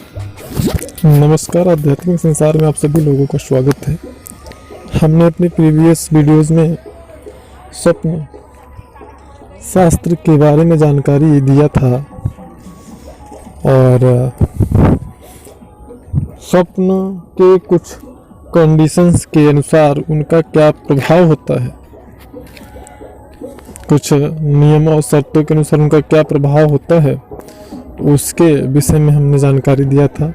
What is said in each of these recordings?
नमस्कार, आध्यात्मिक संसार में आप सभी लोगों का स्वागत है। हमने अपनी प्रीवियस वीडियोस में स्वप्न शास्त्र के बारे में जानकारी दिया था और स्वप्न के कुछ कंडीशंस के अनुसार उनका क्या प्रभाव होता है, कुछ नियमों और शर्तों के अनुसार उनका क्या प्रभाव होता है, उसके विषय में हमने जानकारी दिया था।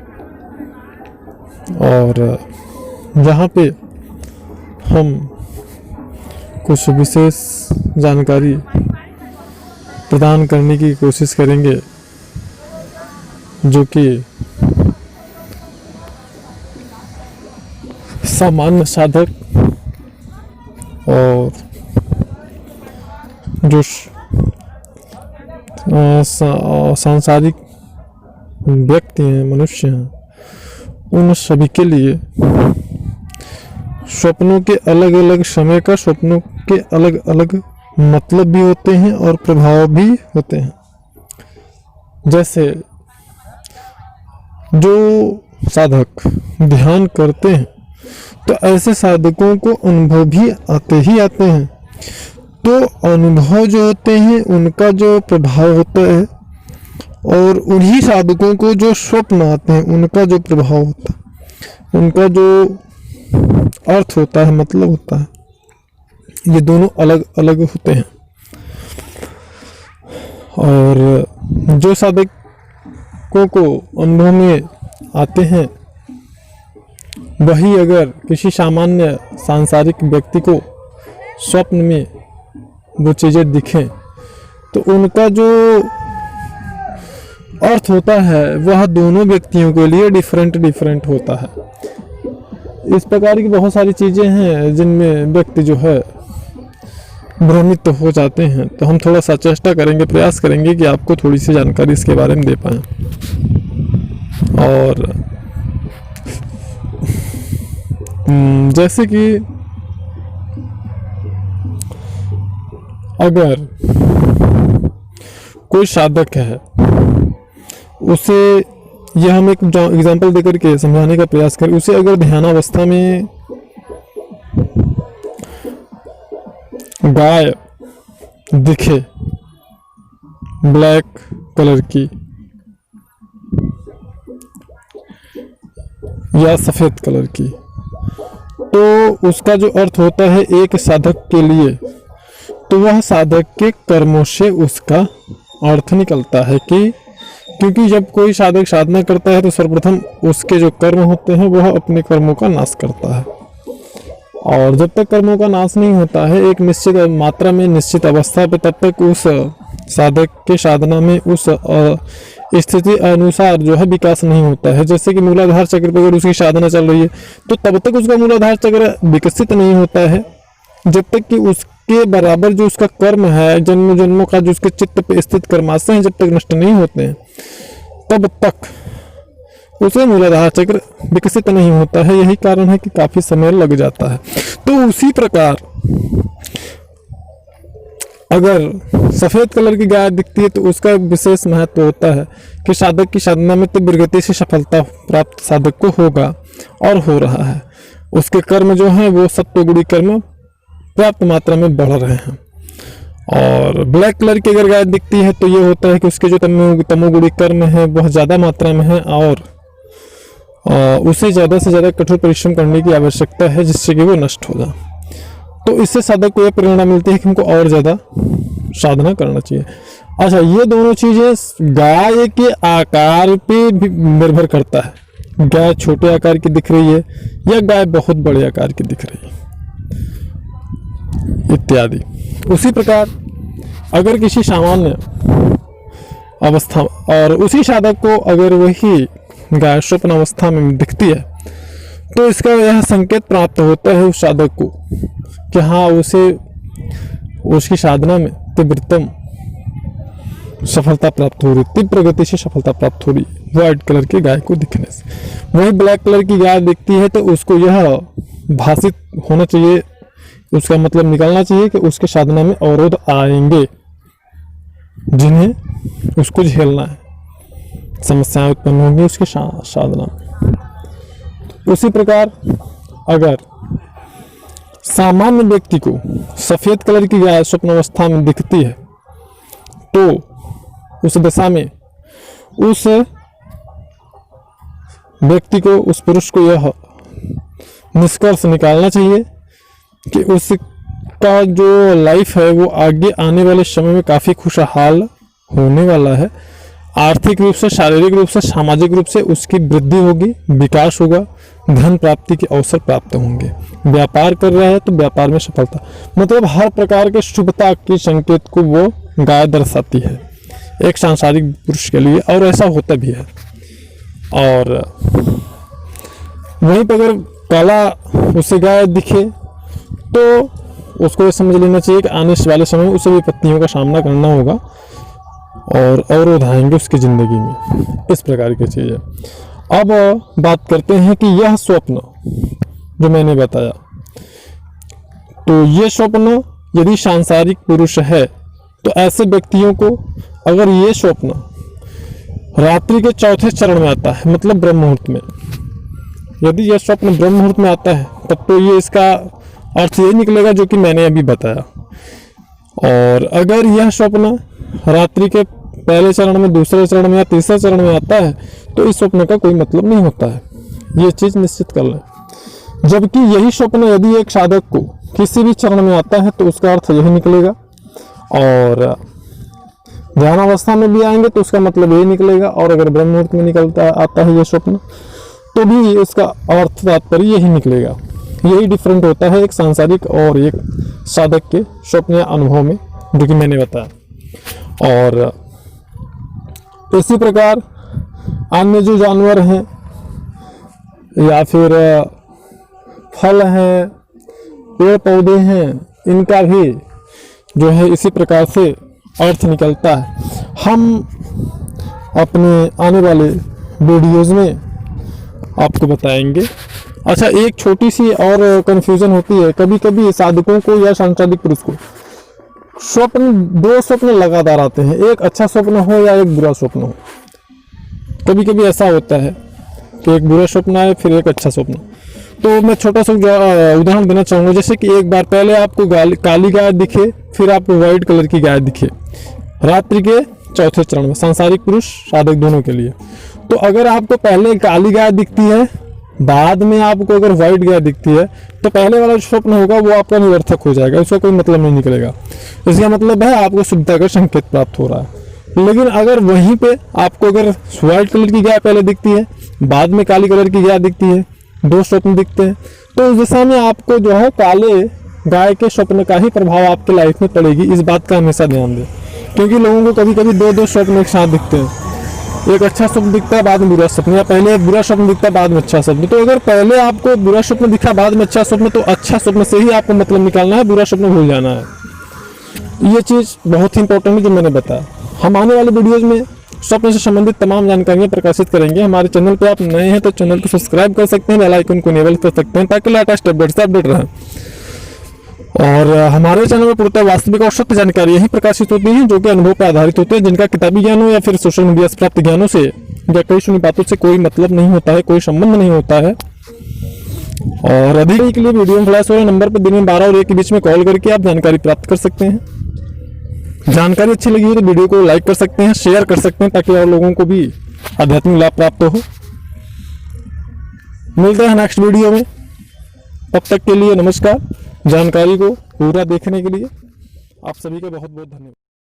और यहाँ पे हम कुछ विशेष जानकारी प्रदान करने की कोशिश करेंगे, जो कि सामान्य साधक और जो सांसारिक व्यक्ति हैं, मनुष्य हैं, उन सभी के लिए स्वप्नों के अलग अलग समय का स्वप्नों के अलग अलग मतलब भी होते हैं और प्रभाव भी होते हैं। जैसे जो साधक ध्यान करते हैं तो ऐसे साधकों को अनुभव भी आते ही आते हैं। तो अनुभव जो होते हैं उनका जो प्रभाव होता है और उन्हीं साधकों को जो स्वप्न आते हैं उनका जो प्रभाव होता है, उनका जो अर्थ होता है, मतलब होता है, ये दोनों अलग अलग होते हैं। और जो साधकों को अनुभव में आते हैं वही अगर किसी सामान्य सांसारिक व्यक्ति को स्वप्न में वो चीज़ें दिखें तो उनका जो अर्थ होता है वह दोनों व्यक्तियों के लिए डिफरेंट होता है। इस प्रकार की बहुत सारी चीज़ें हैं जिनमें व्यक्ति जो है भ्रमित तो हो जाते हैं। तो हम थोड़ा सा चेष्टा करेंगे, प्रयास करेंगे कि आपको थोड़ी सी जानकारी इसके बारे में दे पाएँ। और जैसे कि अगर कोई साधक है, उसे यह हम एक एग्जांपल देकर के समझाने का प्रयास करें। उसे अगर ध्यानावस्था में गाय दिखे ब्लैक कलर की या सफ़ेद कलर की, तो उसका जो अर्थ होता है एक साधक के लिए, तो वह साधक के कर्मों से उसका अर्थ निकलता है कि क्योंकि जब कोई साधक साधना करता है तो सर्वप्रथम उसके जो कर्म होते हैं वह अपने कर्मों का नाश करता है। और जब तक कर्मों का नाश नहीं होता है एक निश्चित मात्रा में, निश्चित अवस्था पे, तब तक उस साधक के साधना में उस स्थिति अनुसार जो है विकास नहीं होता है। जैसे कि मूलाधार चक्र पर अगर उसकी साधना चल रही है तो तब तक उसका मूलाधार चक्र विकसित नहीं होता है जब तक कि उसके बराबर जो उसका कर्म है, जन्म जन्मों का जो उसके चित्त पे स्थित कर्माशय हैं, जब तक नष्ट नहीं होते हैं तब तक उसका मूलाधार चक्र विकसित नहीं होता है। यही कारण है कि काफी समय लग जाता है। तो उसी प्रकार अगर सफेद कलर की गाय दिखती है तो उसका विशेष महत्व होता है कि साधक की साधना में तीव्र गति से सफलता प्राप्त साधक को होगा और हो रहा है। उसके कर्म जो हैं वो सत्वगुणी कर्म पर्याप्त मात्रा में बढ़ रहे हैं। और ब्लैक कलर की अगर गाय दिखती है तो ये होता है कि उसके जो तमोगुणी कर्म है बहुत ज़्यादा मात्रा में है और उसे ज़्यादा से ज़्यादा कठोर परिश्रम करने की आवश्यकता है जिससे कि वो नष्ट हो जाए। तो इससे साधक को यह प्रेरणा मिलती है कि हमको और ज़्यादा साधना करना चाहिए। अच्छा, ये दोनों चीज़ें गाय के आकार पे भी निर्भर करता है। गाय छोटे आकार की दिख रही है या गाय बहुत बड़े आकार की दिख रही है इत्यादि। उसी प्रकार अगर किसी सामान्य अवस्था और उसी साधक को अगर वही गाय स्वप्न अवस्था में दिखती है तो इसका यह संकेत प्राप्त होता है उस साधक को कि हाँ, उसे उसकी साधना में तीव्रतम सफलता प्राप्त हो रही, तीव्र गति से सफलता प्राप्त हो रही व्हाइट कलर की गाय को दिखने से। वही ब्लैक कलर की गाय दिखती है तो उसको यह भाषित होना चाहिए, उसका मतलब निकालना चाहिए कि उसके साधना में अवरोध आएंगे जिन्हें उसको झेलना है। समस्याएं उत्पन्न होंगी उसके साधना में। उसी प्रकार अगर सामान्य व्यक्ति को सफेद कलर की गाय स्वप्न अवस्था में दिखती है तो उस दशा में उस व्यक्ति को, उस पुरुष को यह निष्कर्ष निकालना चाहिए कि उसका जो लाइफ है वो आगे आने वाले समय में काफ़ी खुशहाल होने वाला है। आर्थिक रूप से, शारीरिक रूप से, सामाजिक रूप से उसकी वृद्धि होगी, विकास होगा, धन प्राप्ति के अवसर प्राप्त होंगे। व्यापार कर रहा है तो व्यापार में सफलता, मतलब हर प्रकार के शुभता के संकेत को वो गाय दर्शाती है एक सांसारिक पुरुष के लिए, और ऐसा होता भी है। और वहीं पर अगर काला उसे गाय दिखे तो उसको ये समझ लेना चाहिए कि आने वाले समय में उसे विपत्तियों का सामना करना होगा और अवरोध आएंगे उसकी ज़िंदगी में। इस प्रकार की चीज़ है। अब बात करते हैं कि यह स्वप्न जो मैंने बताया, तो ये स्वप्न यदि सांसारिक पुरुष है तो ऐसे व्यक्तियों को अगर ये स्वप्न रात्रि के चौथे चरण में आता है, मतलब ब्रह्म मुहूर्त में, यदि यह स्वप्न ब्रह्म मुहूर्त में आता है तब तो ये इसका अर्थ ये निकलेगा जो कि मैंने अभी बताया। और अगर यह स्वप्न रात्रि के पहले चरण में, दूसरे चरण में या तीसरे चरण में आता है तो इस स्वप्न का कोई मतलब नहीं होता है, ये चीज़ निश्चित कर लें। जबकि यही स्वप्न यदि एक साधक को किसी भी चरण में आता है तो उसका अर्थ यही निकलेगा, और ध्यान अवस्था में भी आएंगे तो उसका मतलब यही निकलेगा, और अगर ब्रह्म मुहूर्त में आता है ये स्वप्न तो भी इसका अर्थ तात्पर्य यही निकलेगा। यही डिफरेंट होता है एक सांसारिक और एक साधक के स्वप्न या अनुभव में, जो कि मैंने बताया। और इसी प्रकार अन्य जो जानवर हैं या फिर फल हैं, पेड़ पौधे हैं, इनका भी जो है इसी प्रकार से अर्थ निकलता है। हम अपने आने वाले वीडियोज़ में आपको बताएंगे। अच्छा, एक छोटी सी और कन्फ्यूज़न होती है, कभी कभी साधकों को या सांसारिक पुरुष को दो स्वप्न लगातार आते हैं, एक अच्छा स्वप्न हो या एक बुरा स्वप्न हो। कभी कभी ऐसा होता है कि एक बुरा स्वप्न आए फिर एक अच्छा स्वप्न। तो मैं छोटा सा उदाहरण देना चाहूँगा, जैसे कि एक बार पहले आपको काली गाय दिखे, फिर आपको व्हाइट कलर की गाय दिखे रात्रि के चौथे चरण में, सांसारिक पुरुष साधक दोनों के लिए। तो अगर आपको पहले काली गाय दिखती है, बाद में आपको अगर व्हाइट गाय दिखती है, तो पहले वाला जो स्वप्न होगा वो आपका निरर्थक हो जाएगा, उसका कोई मतलब नहीं निकलेगा। इसका मतलब है आपको शुद्धता का संकेत प्राप्त हो रहा है। लेकिन अगर वहीं पे आपको अगर व्हाइट कलर की गाय पहले दिखती है, बाद में काली कलर की गाय दिखती है, दो स्वप्न दिखते हैं, तो उस दिशा में आपको जो है काले गाय के स्वप्न का ही प्रभाव आपके लाइफ में पड़ेगी। इस बात का हमेशा ध्यान दें, क्योंकि लोगों को कभी कभी दो स्वप्न एक साथ दिखते हैं, एक अच्छा स्वप्न दिखता है बाद में बुरा स्वप्न, या पहले बुरा स्वप्न दिखता है बाद में अच्छा स्वप्न। तो अगर पहले आपको बुरा स्वप्न दिखा बाद में अच्छा स्वप्न, तो अच्छा स्वप्न से ही आपको मतलब निकालना है, बुरा स्वप्न भूल जाना है। ये चीज़ बहुत ही इंपॉर्टेंट है जो मैंने बताया। हम आने वाले वीडियोज़ में स्वप्न से संबंधित तमाम जानकारियाँ प्रकाशित करेंगे। हमारे चैनल पर आप नए हैं तो चैनल को सब्सक्राइब कर सकते हैं, बेल आइकन को इनेबल कर सकते हैं ताकि लेटेस्ट अपडेट से अपडेट रहें। और हमारे चैनल में पूर्णतः वास्तविक और सत्य जानकारी यही प्रकाशित होती है जो कि अनुभव पर आधारित होते हैं, जिनका किताबी ज्ञानों या फिर सोशल मीडिया से प्राप्त ज्ञानों से या कई सुनी बातों से कोई मतलब नहीं होता है, कोई संबंध नहीं होता है। और अधिक के लिए वीडियो में फ्लैश हो रहे नंबर पर दिन में 12 और 1 के बीच में कॉल करके आप जानकारी प्राप्त कर सकते हैं। जानकारी अच्छी लगी हो तो वीडियो को लाइक कर सकते हैं, शेयर कर सकते हैं ताकि और लोगों को भी आध्यात्मिक लाभ प्राप्त हो। मिलते हैं नेक्स्ट वीडियो में, तब तक के लिए नमस्कार। जानकारी को पूरा देखने के लिए आप सभी का बहुत बहुत धन्यवाद।